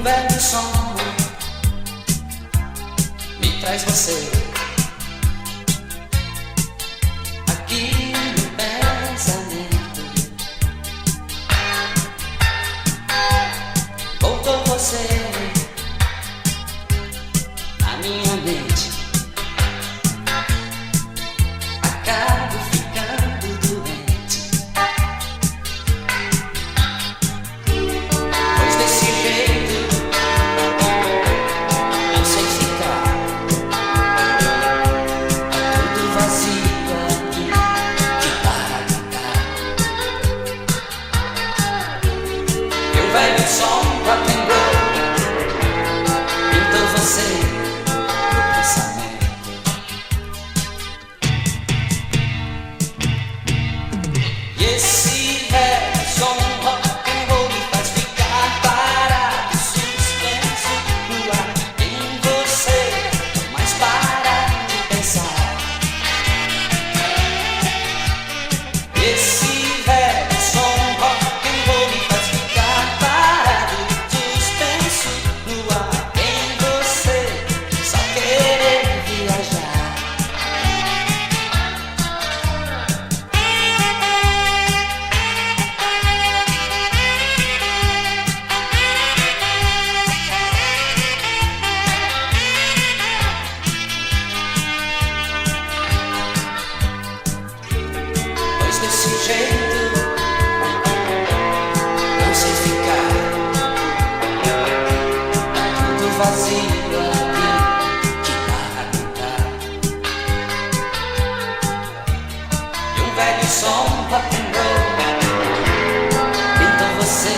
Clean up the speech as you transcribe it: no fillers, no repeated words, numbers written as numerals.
Um velho som me traz você aqui no pensamento. Voltou você na minha mente. Acabo ficando doente, pois desse jeito não sei ficar. É tudo vazio aqui, que para cantar. E um velho som rock and roll pintou você no pensamento. E esse velho som rock and roll me faz ficar parado, suspenso no ar em você, mas para de pensar. Esse velho som rock and roll me faz ficar parado, suspenso no ar em você, só querer viajar. Pois desse jeito não sei ficar. Tá tudo vazio aqui, que para cantar. E um velho som rock and roll pintou você